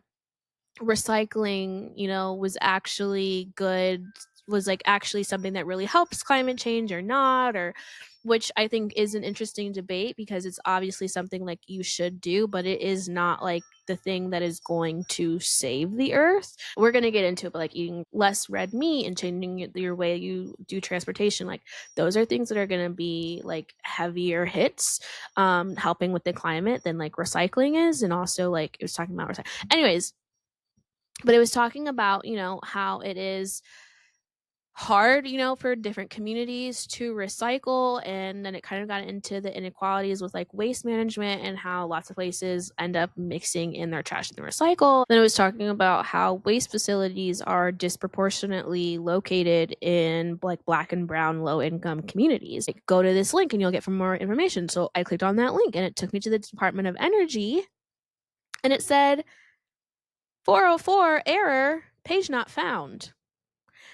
recycling, was actually good, was like actually something that really helps climate change or not, or which I think is an interesting debate because it's obviously something like you should do, but it is not like the thing that is going to save the earth. We're going to get into it, but like eating less red meat and changing your way you do transportation, like those are things that are going to be like heavier hits, helping with the climate than like recycling is. And also like it was talking about anyways, but it was talking about, how it is hard, for different communities to recycle. And then it kind of got into the inequalities with like waste management and how lots of places end up mixing in their trash and the recycle. Then it was talking about how waste facilities are disproportionately located in like Black and brown low income communities. Like, go to this link and you'll get for more information. So I clicked on that link and it took me to the Department of Energy, and it said 404 error, page not found.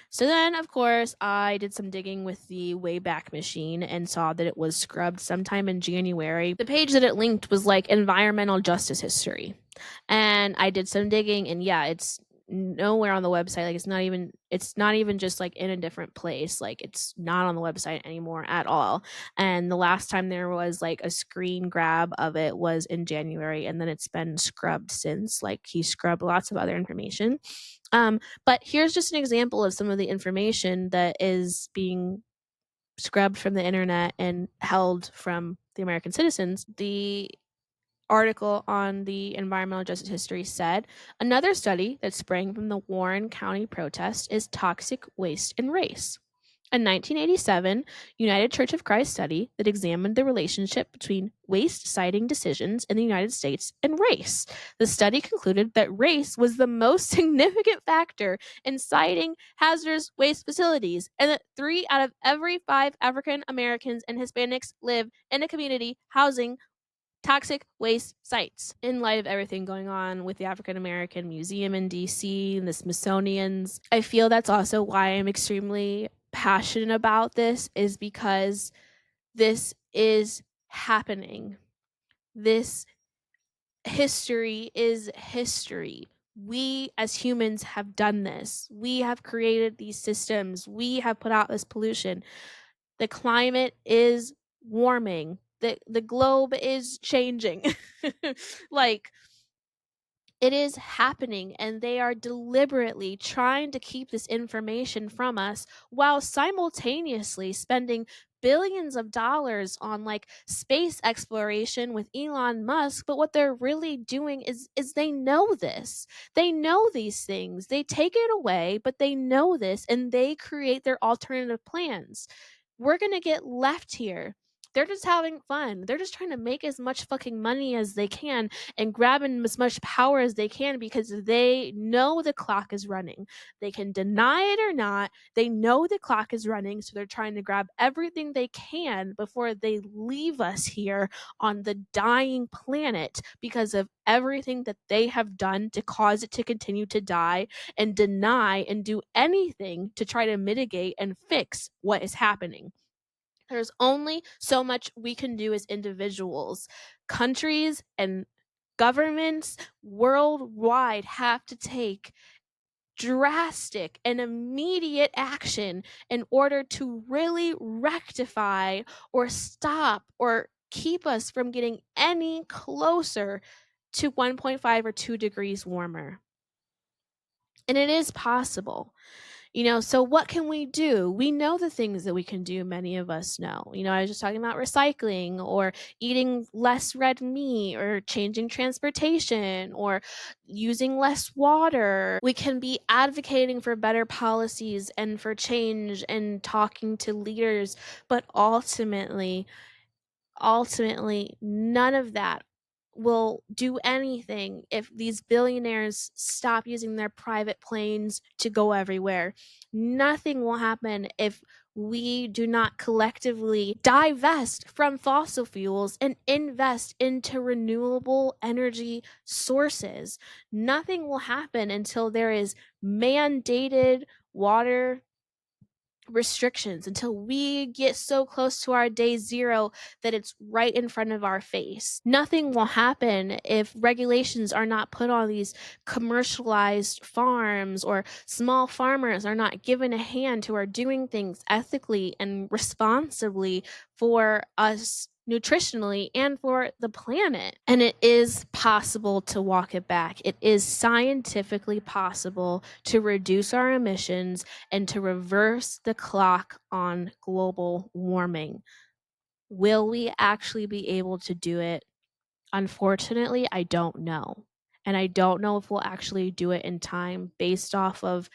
So then, of course, I did some digging with the Wayback Machine and saw that it was scrubbed sometime in January. The page that it linked was like environmental justice history. And I did some digging, and yeah, it's nowhere on the website. Like it's not even just like in a different place. Like it's not on the website anymore at all. And the last time there was like a screen grab of it was in January, and then it's been scrubbed since. Like he scrubbed lots of other information. But here's just an example of some of the information that is being scrubbed from the internet and held from the American citizens. The article on the environmental justice history said another study that sprang from the Warren County protest is toxic waste and race. A 1987 United Church of Christ study that examined the relationship between waste siting decisions in the United States and race. The study concluded that race was the most significant factor in siting hazardous waste facilities, and that 3 out of every 5 African Americans and Hispanics live in a community housing toxic waste sites. In light of everything going on with the African American Museum in DC and the Smithsonian's, I feel that's also why I'm extremely passionate about this, is because this is happening. This history is history. We as humans have done this. We have created these systems. We have put out this pollution. The climate is warming. The globe is changing. Like, it is happening, and they are deliberately trying to keep this information from us while simultaneously spending billions of dollars on like space exploration with Elon Musk, but what they're really doing is they know this. They know these things. They take it away, but they know this and they create their alternative plans. We're going to get left here. They're just having fun. They're just trying to make as much fucking money as they can and grabbing as much power as they can because they know the clock is running. They can deny it or not. They know the clock is running, so they're trying to grab everything they can before they leave us here on the dying planet because of everything that they have done to cause it to continue to die and deny and do anything to try to mitigate and fix what is happening. There's only so much we can do as individuals. Countries and governments worldwide have to take drastic and immediate action in order to really rectify or stop or keep us from getting any closer to 1.5 or 2 degrees warmer. And it is possible. So what can we do? We know the things that we can do, many of us know. I was just talking about recycling or eating less red meat or changing transportation or using less water. We can be advocating for better policies and for change and talking to leaders, but ultimately none of that will do anything if these billionaires stop using their private planes to go everywhere. Nothing will happen if we do not collectively divest from fossil fuels and invest into renewable energy sources. Nothing will happen until there is mandated water restrictions, until we get so close to our day zero that it's right in front of our face. Nothing will happen if regulations are not put on these commercialized farms, or small farmers are not given a hand who are doing things ethically and responsibly for us nutritionally and for the planet. And it is possible to walk it back. It is scientifically possible to reduce our emissions and to reverse the clock on global warming. Will we actually be able to do it? Unfortunately, I don't know. And I don't know if we'll actually do it in time based off of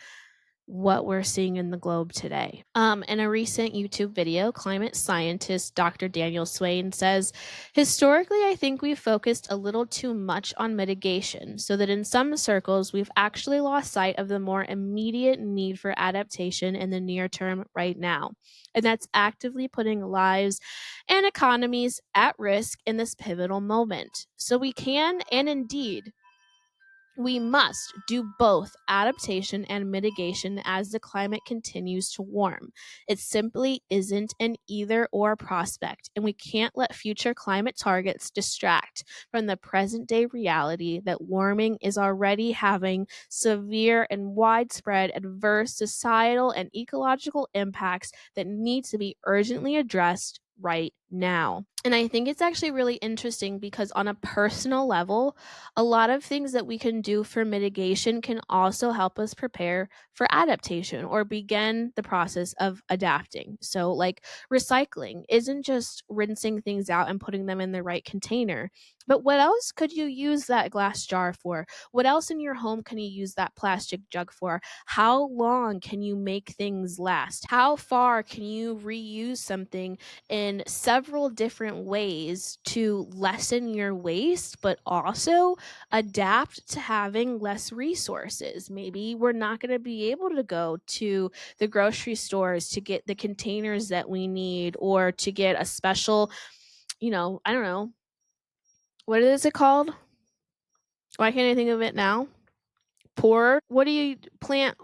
what we're seeing in the globe today. In a recent YouTube video, climate scientist Dr. Daniel Swain says, historically, I think we've focused a little too much on mitigation, so that in some circles, we've actually lost sight of the more immediate need for adaptation in the near term right now. And that's actively putting lives and economies at risk in this pivotal moment. So we can, and indeed, we must do both adaptation and mitigation as the climate continues to warm. It simply isn't an either or prospect, and we can't let future climate targets distract from the present day reality that warming is already having severe and widespread adverse societal and ecological impacts that need to be urgently addressed right now. And I think it's actually really interesting because, on a personal level, a lot of things that we can do for mitigation can also help us prepare for adaptation or begin the process of adapting. So, like, recycling isn't just rinsing things out and putting them in the right container, but what else could you use that glass jar for? What else in your home can you use that plastic jug for? How long can you make things last? How far can you reuse something in several different ways to lessen your waste, but also adapt to having less resources? Maybe we're not going to be able to go to the grocery stores to get the containers that we need, or to get a special, I don't know, what is it called? Why can't I think of it now? Pour. What do you plant?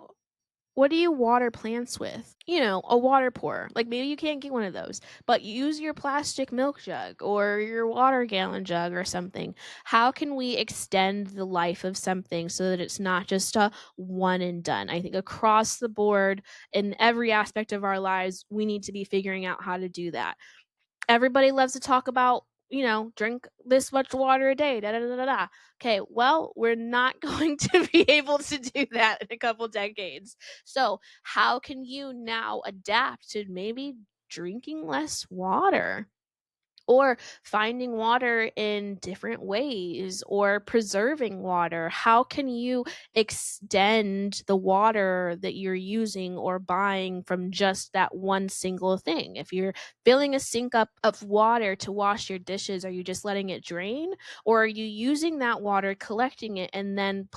What do you water plants with? A water pour. Like, maybe you can't get one of those, but use your plastic milk jug or your water gallon jug or something. How can we extend the life of something so that it's not just a one and done? I think across the board, in every aspect of our lives, we need to be figuring out how to do that. Everybody loves to talk about, drink this much water a day, da da da da da. Okay, well, we're not going to be able to do that in a couple decades. So, how can you now adapt to maybe drinking less water, or finding water in different ways, or preserving water. How can you extend the water that you're using or buying from just that one single thing? If you're filling a sink up of water to wash your dishes, are you just letting it drain? Or are you using that water, collecting it, and then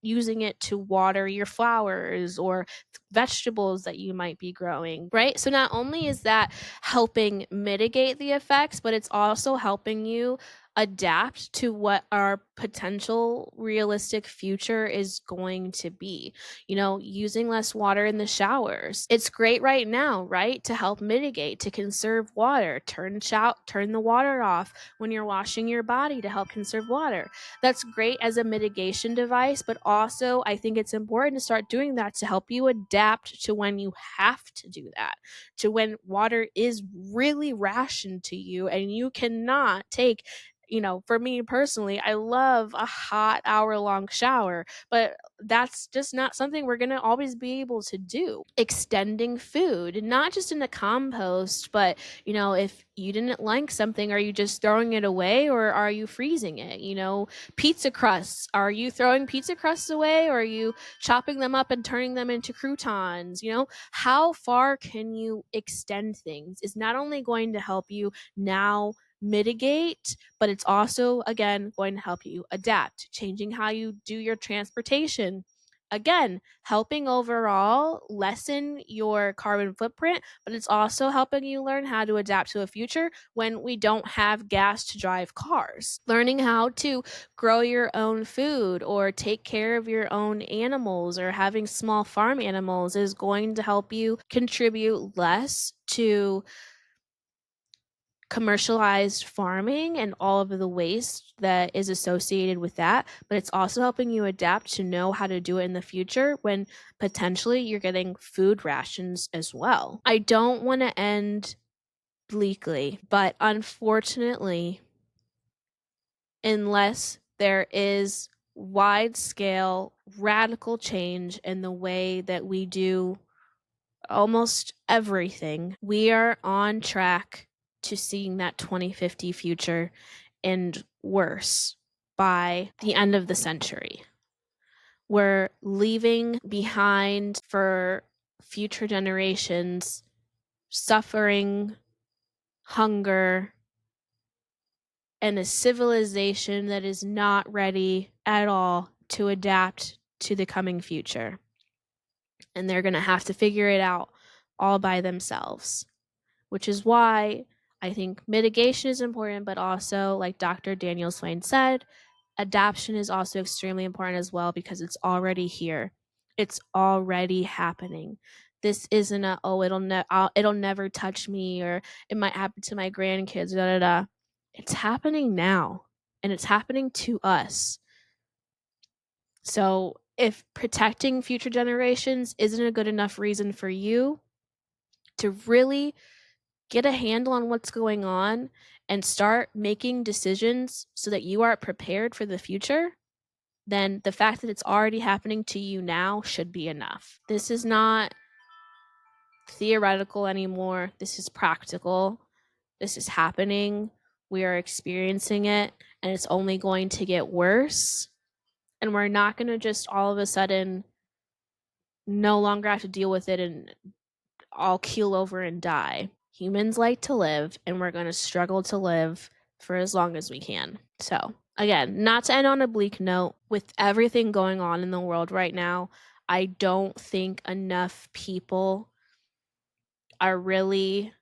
using it to water your flowers or vegetables that you might be growing, right? So not only is that helping mitigate the effects, but it's also helping you adapt to what our potential realistic future is going to be. Using less water in the showers. It's great right now, right? To help mitigate, to conserve water. Turn the water off when you're washing your body to help conserve water. That's great as a mitigation device, but also I think it's important to start doing that to help you adapt to when you have to do that, to when water is really rationed to you and you cannot take. For me personally, I love a hot hour-long shower, but that's just not something we're going to always be able to do. Extending food, not just in the compost, but if you didn't like something, are you just throwing it away or are you freezing it? Pizza crusts, are you throwing pizza crusts away or are you chopping them up and turning them into croutons? How far can you extend things is not only going to help you now mitigate, but it's also, again, going to help you adapt, changing how you do your transportation. Again, helping overall lessen your carbon footprint, but it's also helping you learn how to adapt to a future when we don't have gas to drive cars. Learning how to grow your own food or take care of your own animals or having small farm animals is going to help you contribute less to commercialized farming and all of the waste that is associated with that, but it's also helping you adapt to know how to do it in the future when potentially you're getting food rations as well. I don't want to end bleakly, but unfortunately, unless there is wide scale radical change in the way that we do almost everything, we are on track to seeing that 2050 future and worse by the end of the century. We're leaving behind for future generations suffering, hunger, and a civilization that is not ready at all to adapt to the coming future. And they're going to have to figure it out all by themselves, which is why I think mitigation is important, but also, like Dr. Daniel Swain said, adaption is also extremely important as well because it's already here. It's already happening. This isn't it'll never touch me or it might happen to my grandkids. Da da da. It's happening now, and it's happening to us. So if protecting future generations isn't a good enough reason for you to really get a handle on what's going on and start making decisions so that you are prepared for the future, then the fact that it's already happening to you now should be enough. This is not theoretical anymore. This is practical. This is happening. We are experiencing it, and it's only going to get worse. And we're not going to just all of a sudden no longer have to deal with it and all keel over and die. Humans like to live, and we're going to struggle to live for as long as we can. So, again, not to end on a bleak note, with everything going on in the world right now, I don't think enough people are really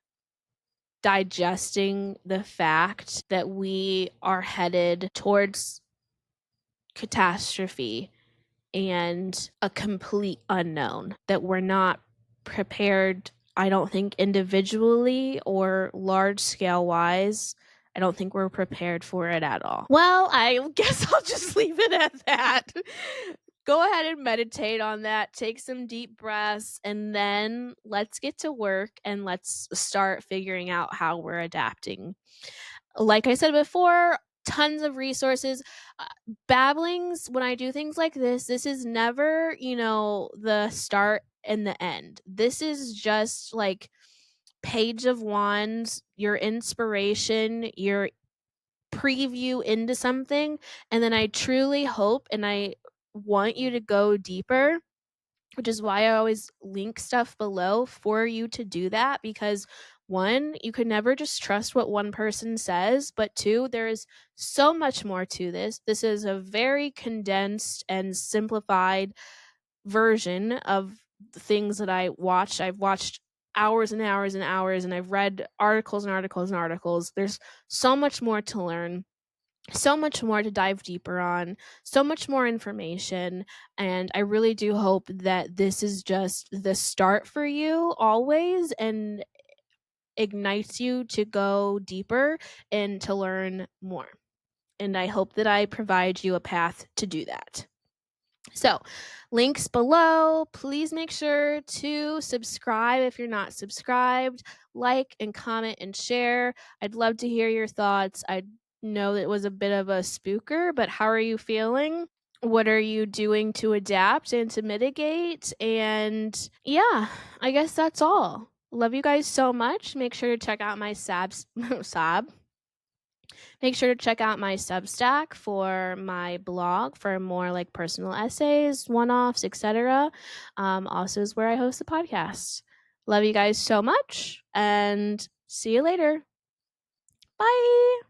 digesting the fact that we are headed towards catastrophe and a complete unknown, that we're not prepared, I don't think, individually or large scale wise. I don't think we're prepared for it at all. Well, I guess I'll just leave it at that. Go ahead and meditate on that. Take some deep breaths, and then let's get to work and let's start figuring out how we're adapting. Like I said before, tons of resources. Babblings, when I do things like this is never, the start and the end. This is just like page of wands, your inspiration, your preview into something, and then I truly hope and I want you to go deeper, which is why I always link stuff below for you to do that, because one, you can never just trust what one person says, but two, there is so much more to this. This is a very condensed and simplified version of the things that I watched. I've watched hours and hours and hours, and I've read articles and articles and articles. There's so much more to learn, so much more to dive deeper on, so much more information. And I really do hope that this is just the start for you always and ignites you to go deeper and to learn more. And I hope that I provide you a path to do that. So, links below. Please make sure to subscribe if you're not subscribed, like and comment and share. I'd love to hear your thoughts. I know it was a bit of a spooker, but how are you feeling? What are you doing to adapt and to mitigate? And yeah, I guess that's all. Love you guys so much. Make sure to check out my Sab. Make sure to check out my Substack for my blog for more like personal essays, one-offs, etc. Also is where I host the podcast. Love you guys so much and see you later. Bye.